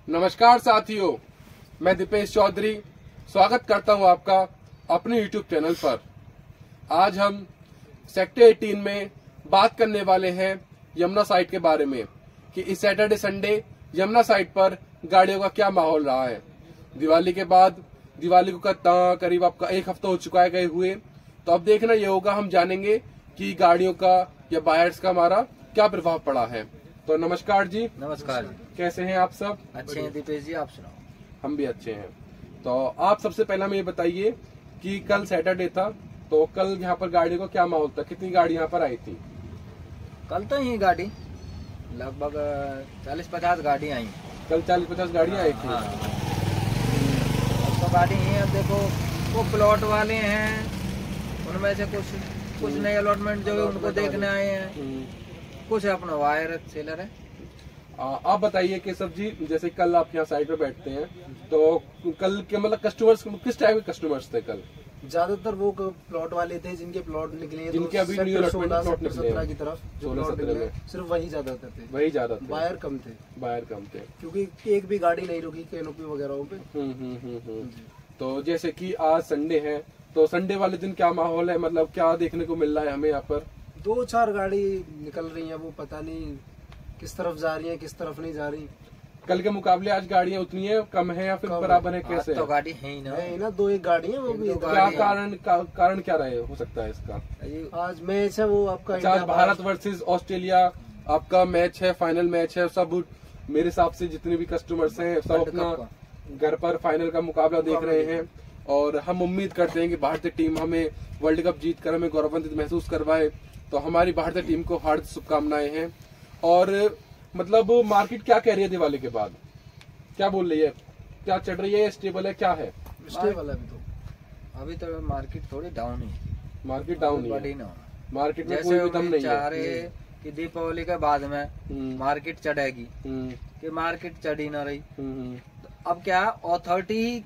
नमस्कार साथियों, मैं दीपेश चौधरी स्वागत करता हूं आपका अपने YouTube चैनल पर। आज हम सेक्टर 18 में बात करने वाले हैं यमुना साइट के बारे में कि इस सैटरडे संडे यमुना साइट पर गाड़ियों का क्या माहौल रहा है। दिवाली के बाद दिवाली को करीब आपका एक हफ्ता हो चुका है गए हुए, तो अब देखना ये होगा, हम जानेंगे कि गाड़ियों का या बायर्स का हमारा क्या प्रभाव पड़ा है। तो नमस्कार जी। नमस्कार जी। कैसे हैं आप सब? अच्छे हैं दीपेश जी, आप सुनाओ। हम भी अच्छे हैं। तो आप सबसे पहले हमें ये बताइए कि कल सैटरडे था, तो कल यहाँ पर गाड़ी को क्या माहौल था, कितनी गाड़ी यहाँ पर आई थी? कल तो यही गाड़ी लगभग 40-50 गाड़ी आई। कल 40-50 गाड़ियाँ आई थी। हाँ। अब तो गाड़ी ही अब देखो, वो प्लॉट वाले हैं, उनमें से कुछ नए अलॉटमेंट जो है उनको देखने आए हैं, कुछ अपना वायर सेलर है। आप बताइए केशव जी, जैसे कल आप यहाँ साइड पे बैठते हैं, तो कल के मतलब कस्टमर्स किस टाइप के कस्टमर्स थे कल? ज्यादातर वो प्लॉट वाले थे जिनके प्लॉट निकले, जिनके अभी न्यू अलॉटमेंट प्लॉट निकले 17 की तरफ 16-17 में सिर्फ वही ज्यादातर थे। वही ज्यादा थे, बायर कम थे। बायर कम थे क्योंकि एक भी गाड़ी नहीं रुकी कैनोपी वगैरह पे। तो जैसे कि आज संडे है, तो संडे वाले दिन क्या माहौल है, मतलब क्या देखने को मिल रहा है हमें यहाँ पर? 2-4 गाड़ी निकल रही हैं, वो पता नहीं किस तरफ जा रही हैं किस तरफ नहीं जा रही। कल के मुकाबले आज गाड़ियाँ उतनी है, कम है या फिर बराबर है, कैसे? तो गाड़ी है ही ना, 2-1 गाड़ी है वो भी। क्या कारण क्या रहे हो सकता है इसका? आज मैच है वो आपका आज भारत वर्सेस ऑस्ट्रेलिया आपका मैच है, फाइनल मैच है। सब मेरे हिसाब से जितने भी कस्टमर्स हैं सब अपना घर पर फाइनल का मुकाबला देख रहे हैं, और हम उम्मीद करते हैं कि भारतीय टीम हमें वर्ल्ड कप जीत कर हमें गौरवान्वित महसूस करवाए। तो हमारी भारतीय टीम को हार्दिक शुभकामनाएं हैं। और मतलब मार्केट क्या कह रही है दिवाली के बाद, क्या बोल रही है, क्या चढ़ रही है, स्टेबल है, क्या है? स्टेबल है अभी तो मार्केट थोड़ी डाउन है। मार्केट डाउन बढ़ी ना, मार्केट में कोई भी दम नहीं चाह रहे कि दीपावली के बाद में मार्केट चढ़ेगी, कि मार्केट चढ़ी ना रही। तो अब क्या अथॉरिटी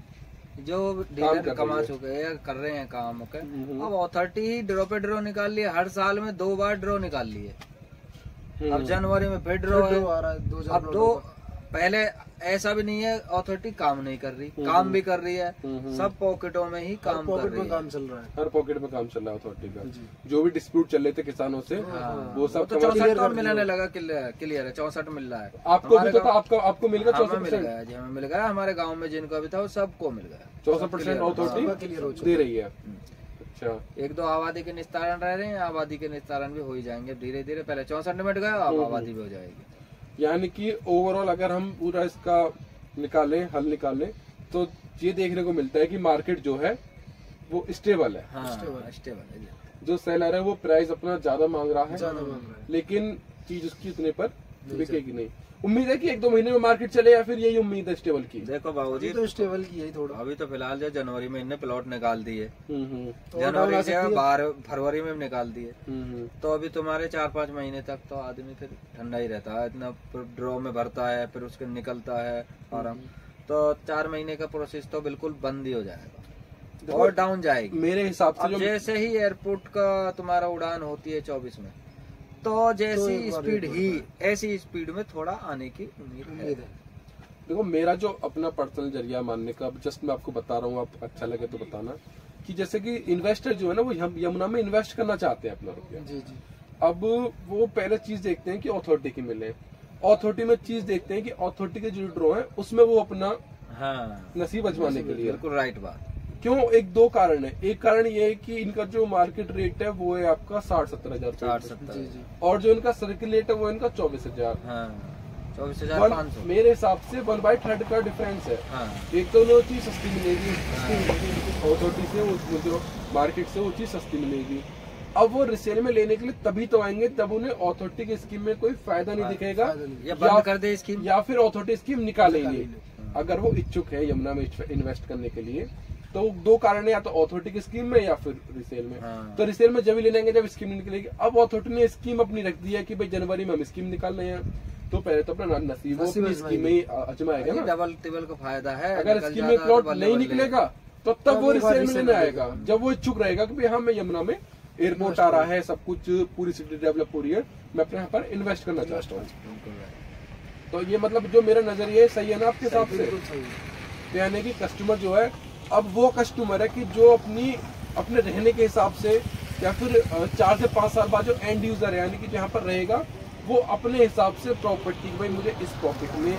जो डीलर कमा चुके हैं, कर रहे हैं काम के, अब अथॉरिटी ड्रॉ पे ड्रॉ निकाल लिए। हर साल में 2 बार ड्रॉ निकाल लिए। अब जनवरी में फिर ड्रॉ है। अब 2 पहले ऐसा भी नहीं है अथॉरिटी काम नहीं कर रही, काम भी कर रही है। सब पॉकेटों में ही काम कर रही है, काम चल रहा है। हर पॉकेट में काम चल रहा है अथॉरिटी का। जो भी डिस्प्यूट चल रहे थे किसानों से, वो सब तो 64 मिलने लगा, क्लियर है, 64 मिल रहा है। आपको भी तो आपको मिल गया? 64% मिल गया जी, हमें मिल गया। हमारे गाँव में जिनको भी था वो सबको मिल गया। 64% अथॉरिटी दे रही है। अच्छा, 1-2 आबादी के निस्तारण रह रहे हैं, आबादी के निस्तारण भी हो ही जाएंगे धीरे धीरे। पहले 64 मिनट गया, अब आबादी भी हो जाएगी। यानी कि ओवरऑल अगर हम पूरा इसका हल निकालें तो ये देखने को मिलता है कि मार्केट जो है वो स्टेबल है। हाँ, स्टेबल है। जो सेलर है वो प्राइस अपना ज्यादा मांग रहा है, है। लेकिन चीज उसकी उतने पर बिकेगी नहीं। उम्मीद है कि 1-2 महीने में मार्केट चले, या फिर यही उम्मीद है स्टेबल की? देखो बाबूजी, तो स्टेबल की यही थोड़ा। अभी तो फिलहाल जो जनवरी में इनने प्लॉट निकाल दिए, तो जनवरी से 12 फरवरी में निकाल दिए, तो अभी तुम्हारे 4-5 महीने तक तो आदमी फिर ठंडा ही रहता है। इतना ड्रॉ में भरता है, फिर उसके निकलता है फॉर्म, तो 4 महीने का प्रोसेस तो बिल्कुल बंद ही हो जाएगा और डाउन जाएगी मेरे हिसाब से। अब जैसे ही एयरपोर्ट का तुम्हारा उड़ान होती है 24 में, तो जैसी स्पीड ही ऐसी स्पीड में थोड़ा आने की उम्मीद है। देखो, मेरा जो अपना पर्सनल जरिया मानने का, जस्ट मैं आपको बता रहा हूँ, आप अच्छा लगे तो बताना, कि जैसे कि इन्वेस्टर जो है ना वो यमुना में इन्वेस्ट करना चाहते हैं अपना रुपया। जी जी। अब वो पहले चीज देखते हैं कि अथॉरिटी की मिले, अथॉरिटी में चीज देखते हैं कि अथॉरिटी के जो ड्रॉ है उसमें वो अपना नसीब आजमाने के लिए। बिल्कुल राइट बात। क्यों? 1-2 कारण है। एक कारण ये है कि इनका जो मार्केट रेट है वो है आपका 60-70 हजार, और जो इनका सर्किल रेट है वो इनका 24,000। 24,500 मेरे हिसाब से 1/3 का डिफरेंस है। एक तो वो चीज सस्ती मिलेगी अथॉरिटी से, वो मार्केट से वो चीज सस्ती मिलेगी। अब वो रिसेल में लेने के लिए तभी तो आएंगे जब उन्हें अथॉरिटी की स्कीम में कोई फायदा नहीं दिखेगा, या बंद कर दे स्कीम, या फिर अथॉरिटी स्कीम निकालेंगे। अगर वो इच्छुक है यमुना में इन्वेस्ट करने के लिए, तो 2 कारण है, या तो अथॉरिटी की स्कीम में या फिर रिसेल में। तो रिसेल में जब ही लेंगे जब स्कीम निकलेगी। अब अथॉरिटी ने स्कीम अपनी रख दी है कि भाई जनवरी में हम स्कीम निकाल रहे हैं, तो पहले तो अपना नसीब अपनी स्कीम में ही आजमाएगा ना। डबल टिबल का फायदा है। अगर स्कीम में प्लॉट नहीं निकलेगा तो तब वो रिसेल में लेने आएगा, जब वो इच्छुक रहेगा कि भाई हाँ, मैं यमुना में एयरपोर्ट आ रहा है, सब कुछ पूरी सिटी डेवलप हो रही है, मैं अपने यहाँ पर इन्वेस्ट करना चाहता हूँ। तो ये मतलब जो मेरा नजरिया सही है ना आपके हिसाब से? बिल्कुल सही है। तो यानी कि कस्टमर जो है अब वो कस्टमर है कि जो अपने रहने के हिसाब से या फिर 4 से 5 साल बाद जो एंड यूजर है यानी कि जहाँ पर रहेगा वो अपने हिसाब से प्रॉपर्टी, भाई मुझे इस प्रॉपर्टी में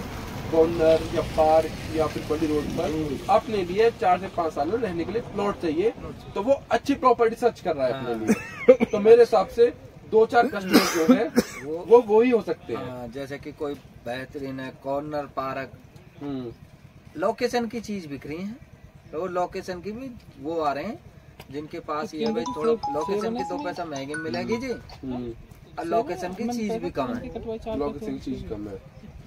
कॉर्नर या पार्क या फिर बड़ी रोड पर अपने लिए 4 से 5 साल में रहने के लिए प्लॉट चाहिए, तो वो अच्छी प्रॉपर्टी सर्च कर रहा है अपने लिए। तो मेरे हिसाब से 2-4 कस्टमर जो है वो ही हो सकते हैं। जैसे कि कोई बेहतरीन है कॉर्नर पार्क, लोकेशन की चीज बिक रही है, तो लोकेशन की भी वो आ रहे हैं जिनके पास ये भाई थोड़ा लोकेशन की 2 पैसा महंगी मिलेगी जी, और लोकेशन की चीज भी कम है। लोकेशन चीज कम है।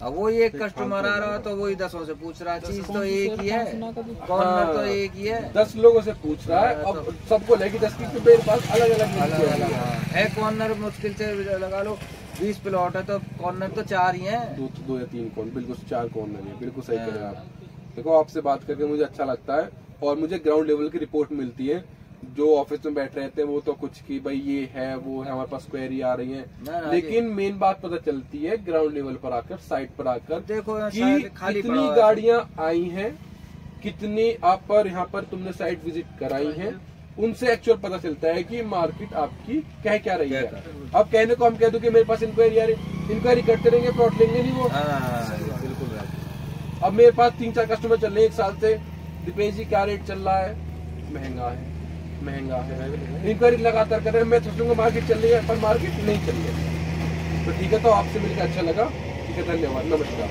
अब वो एक कस्टमर आ रहा है तो वही 10 से पूछ रहा है, चीज तो एक ही है, कॉर्नर तो एक ही है, 10 लोगों से पूछ रहा है। अब सबको लेके 10 की मेरे पास अलग अलग है। कॉर्नर मुश्किल से लगा लो 20 प्लॉट है तो कॉर्नर तो 4 ही है, 2 या 3 कॉर्नर, बिल्कुल 4 कॉर्नर है। बिल्कुल सही कह रहे हैं आप। देखो आपसे बात करके मुझे अच्छा लगता है और मुझे ग्राउंड लेवल की रिपोर्ट मिलती है। जो ऑफिस में बैठ रहते हैं वो तो कुछ की भाई ये है वो है, हमारे पास क्वेरी आ रही है, लेकिन मेन बात पता चलती है ग्राउंड लेवल पर आकर, साइट पर आकर, देखो कि कितनी गाड़ियां आई हैं, कितनी आप पर यहाँ पर तुमने साइट विजिट कराई हैं, उनसे एक्चुअल पता चलता है कि मार्केट आपकी कह क्या रही है। अब कहने को हम कह दो कि मेरे पास इंक्वायरी आ रही, इंक्वायरी करते रहेंगे, प्लॉट लेंगे नहीं वो। बिल्कुल। अब मेरे पास 3-4 कस्टमर चल रहे हैं 1 साल से, दीपेश जी क्या रेट चल रहा है, महंगा है, इंक्वायरी लगातार कर रहे हैं। मैं सोचूंगा मार्केट चल रही है पर मार्केट नहीं चल रही है। तो ठीक है, तो आपसे मिलकर अच्छा लगा। ठीक है, धन्यवाद, नमस्कार।